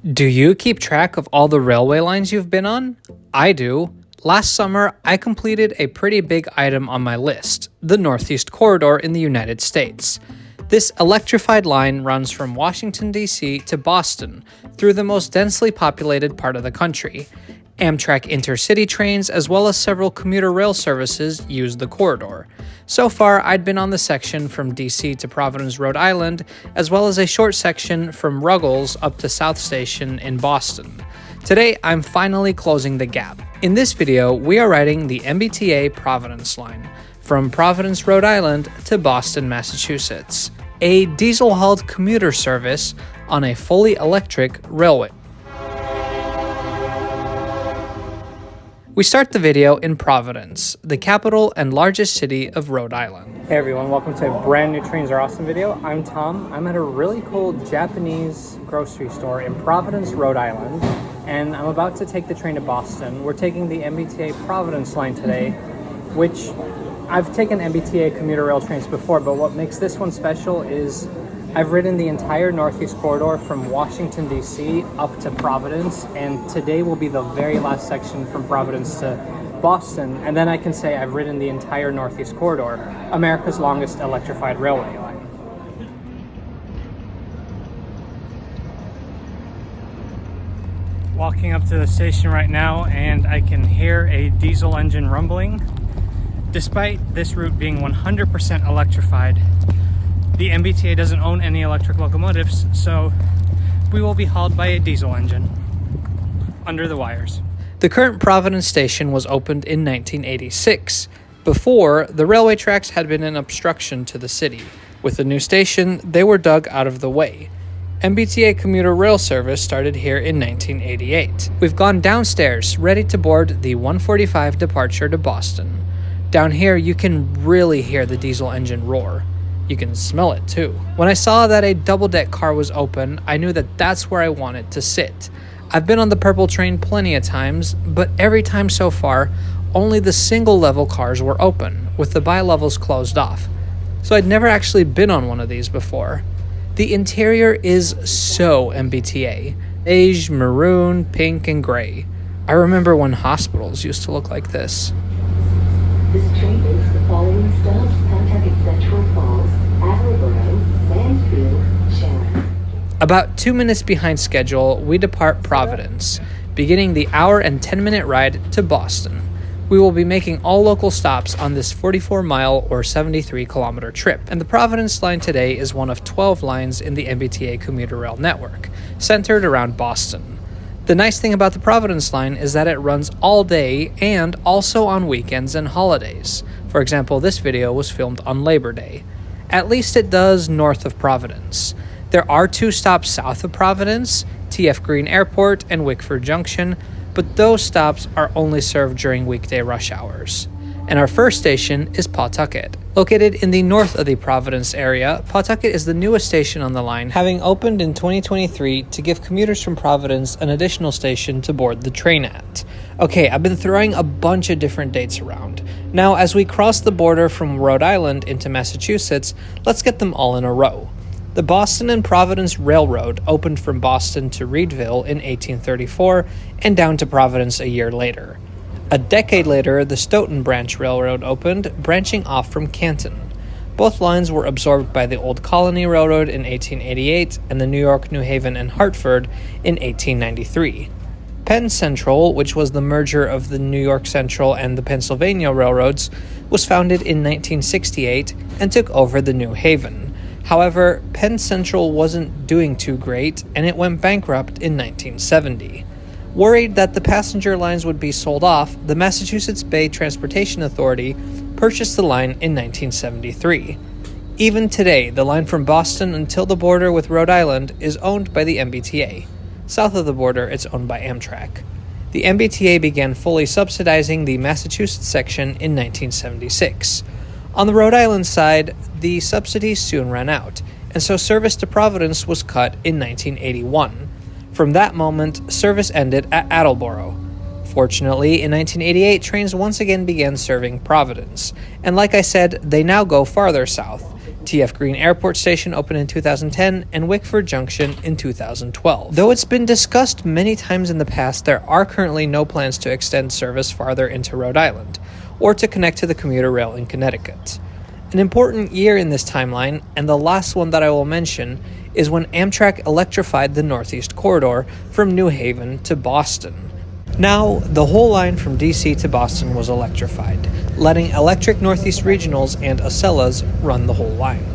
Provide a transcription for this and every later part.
Do you keep track of all the railway lines you've been on? I do. Last summer, I completed a pretty big item on my list, the Northeast Corridor in the United States. This electrified line runs from Washington, D.C. to Boston through the most densely populated part of the country. Amtrak intercity trains as well as several commuter rail services use the corridor. So far, I'd been on the section from DC to Providence, Rhode Island, as well as a short section from Ruggles up to South Station in Boston. Today, I'm finally closing the gap. In this video, we are riding the MBTA Providence line from Providence, Rhode Island to Boston, Massachusetts, a diesel-hauled commuter service on a fully electric railway. We start the video in Providence, the capital and largest city of Rhode Island. Hey everyone, welcome to a brand new Trains Are Awesome video. I'm Tom. I'm at a really cool Japanese grocery store in Providence, Rhode Island, and I'm about to take the train to Boston. We're taking the MBTA Providence line today, which I've taken MBTA commuter rail trains before, but what makes this one special is I've ridden the entire Northeast Corridor from Washington, D.C. up to Providence, and today will be the very last section from Providence to Boston, and then I can say I've ridden the entire Northeast Corridor, America's longest electrified railway line. Walking up to the station right now, and I can hear a diesel engine rumbling. Despite this route being 100% electrified, the MBTA doesn't own any electric locomotives, so we will be hauled by a diesel engine under the wires. The current Providence Station was opened in 1986. Before, the railway tracks had been an obstruction to the city. With the new station, they were dug out of the way. MBTA commuter rail service started here in 1988. We've gone downstairs, ready to board the 1:45 departure to Boston. Down here, you can really hear the diesel engine roar. You can smell it too. When I saw that a double-deck car was open, I knew that that's where I wanted to sit. I've been on the purple train plenty of times, but every time so far, only the single-level cars were open, with the bi-levels closed off. So I'd never actually been on one of these before. The interior is so MBTA. Beige, maroon, pink, and gray. I remember when hospitals used to look like this. This train makes the following stops: Pawtucket Central Falls, Attleboro, Mansfield, Sharon. About 2 minutes behind schedule, we depart Providence, beginning the hour and 10-minute ride to Boston. We will be making all local stops on this 44-mile or 73-kilometer trip, and the Providence line today is one of 12 lines in the MBTA commuter rail network, centered around Boston. The nice thing about the Providence line is that it runs all day and also on weekends and holidays. For example, this video was filmed on Labor Day. At least it does north of Providence. There are 2 stops south of Providence, TF Green Airport and Wickford Junction, but those stops are only served during weekday rush hours. And our first station is Pawtucket. Located in the north of the Providence area, Pawtucket is the newest station on the line, having opened in 2023 to give commuters from Providence an additional station to board the train at. Okay, I've been throwing a bunch of different dates around. Now, as we cross the border from Rhode Island into Massachusetts, let's get them all in a row. The Boston and Providence Railroad opened from Boston to Reedville in 1834 and down to Providence a year later. A decade later, the Stoughton Branch Railroad opened, branching off from Canton. Both lines were absorbed by the Old Colony Railroad in 1888 and the New York, New Haven, and Hartford in 1893. Penn Central, which was the merger of the New York Central and the Pennsylvania Railroads, was founded in 1968 and took over the New Haven. However, Penn Central wasn't doing too great, and it went bankrupt in 1970. Worried that the passenger lines would be sold off, the Massachusetts Bay Transportation Authority purchased the line in 1973. Even today, the line from Boston until the border with Rhode Island is owned by the MBTA. South of the border, it's owned by Amtrak. The MBTA began fully subsidizing the Massachusetts section in 1976. On the Rhode Island side, the subsidies soon ran out, and so service to Providence was cut in 1981. From that moment, service ended at Attleboro. Fortunately, in 1988, trains once again began serving Providence, and like I said, they now go farther south. TF Green Airport Station opened in 2010, and Wickford Junction in 2012. Though it's been discussed many times in the past, there are currently no plans to extend service farther into Rhode Island, or to connect to the commuter rail in Connecticut. An important year in this timeline, and the last one that I will mention, is when Amtrak electrified the Northeast Corridor from New Haven to Boston. Now, the whole line from DC to Boston was electrified, letting Electric Northeast Regionals and Acellas run the whole line.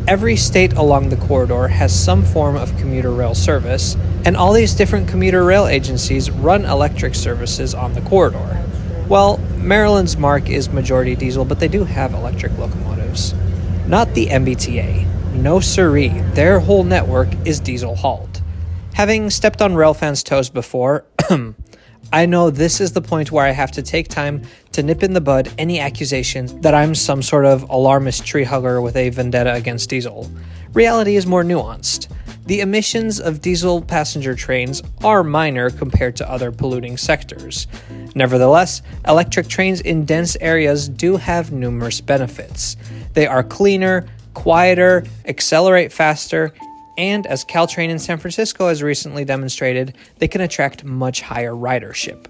Every state along the corridor has some form of commuter rail service, and all these different commuter rail agencies run electric services on the corridor. Well, Maryland's mark is majority diesel, but they do have electric locomotives. Not the MBTA. No siree, their whole network is diesel hauled. Having stepped on railfans' toes before, I know this is the point where I have to take time to nip in the bud any accusations that I'm some sort of alarmist tree hugger with a vendetta against diesel. Reality is more nuanced. The emissions of diesel passenger trains are minor compared to other polluting sectors. Nevertheless, electric trains in dense areas do have numerous benefits. They are cleaner, quieter, accelerate faster, and as Caltrain in San Francisco has recently demonstrated, they can attract much higher ridership.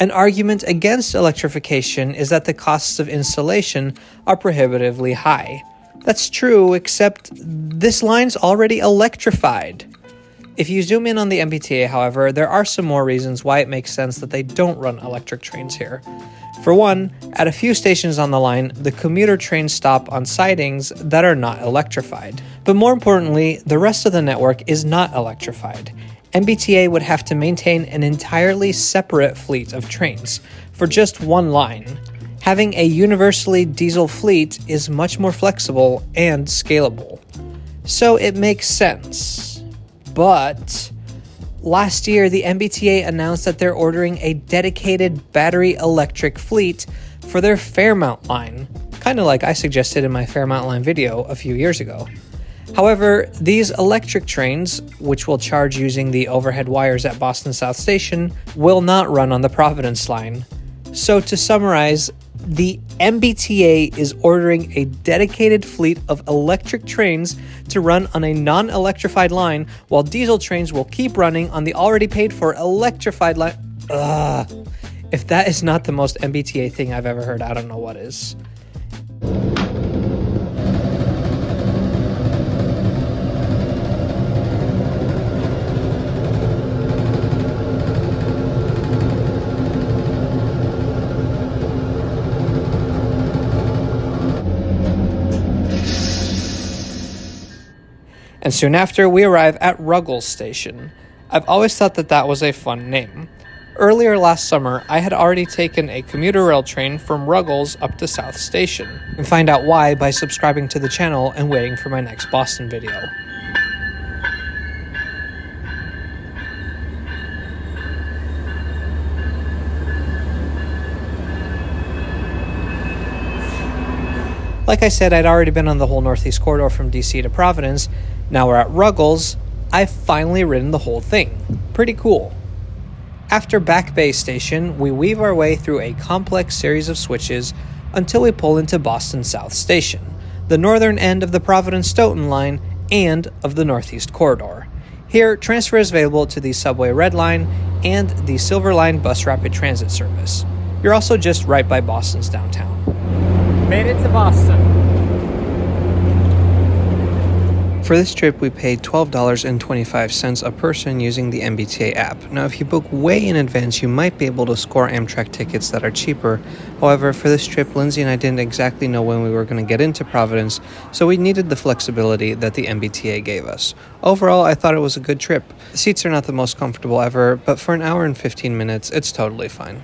An argument against electrification is that the costs of installation are prohibitively high. That's true, except this line's already electrified. If you zoom in on the MBTA, however, there are some more reasons why it makes sense that they don't run electric trains here. For one, at a few stations on the line, the commuter trains stop on sidings that are not electrified. But more importantly, the rest of the network is not electrified. MBTA would have to maintain an entirely separate fleet of trains for just one line. Having a universally diesel fleet is much more flexible and scalable. So it makes sense. But last year, the MBTA announced that they're ordering a dedicated battery electric fleet for their Fairmount line, kind of like I suggested in my Fairmount line video a few years ago. However, these electric trains, which will charge using the overhead wires at Boston South Station, will not run on the Providence line. So to summarize, the MBTA is ordering a dedicated fleet of electric trains to run on a non-electrified line, while diesel trains will keep running on the already paid-for electrified line. If that is not the most MBTA thing I've ever heard, I don't know what is. And soon after, we arrive at Ruggles Station. I've always thought that that was a fun name. Earlier last summer, I had already taken a commuter rail train from Ruggles up to South Station, and find out why by subscribing to the channel and waiting for my next Boston video. Like I said, I'd already been on the whole Northeast Corridor from DC to Providence. Now we're at Ruggles. I've finally ridden the whole thing. Pretty cool. After Back Bay Station, we weave our way through a complex series of switches until we pull into Boston South Station, the northern end of the Providence-Stoughton line and of the Northeast Corridor. Here, transfer is available to the Subway Red Line and the Silver Line Bus Rapid Transit service. You're also just right by Boston's downtown. Made it to Boston. For this trip, we paid $12.25 a person using the MBTA app. Now, if you book way in advance, you might be able to score Amtrak tickets that are cheaper. However, for this trip, Lindsay and I didn't exactly know when we were going to get into Providence, so we needed the flexibility that the MBTA gave us. Overall, I thought it was a good trip. The seats are not the most comfortable ever, but for an hour and 15 minutes, it's totally fine.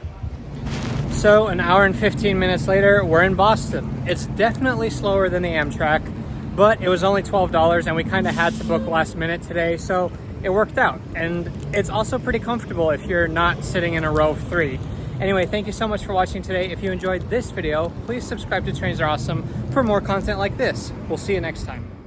So, an hour and 15 minutes later, we're in Boston. It's definitely slower than the Amtrak, but it was only $12 and we kind of had to book last minute today, so it worked out. And it's also pretty comfortable if you're not sitting in a row of 3. Anyway, thank you so much for watching today. If you enjoyed this video, please subscribe to Trains Are Awesome for more content like this. We'll see you next time.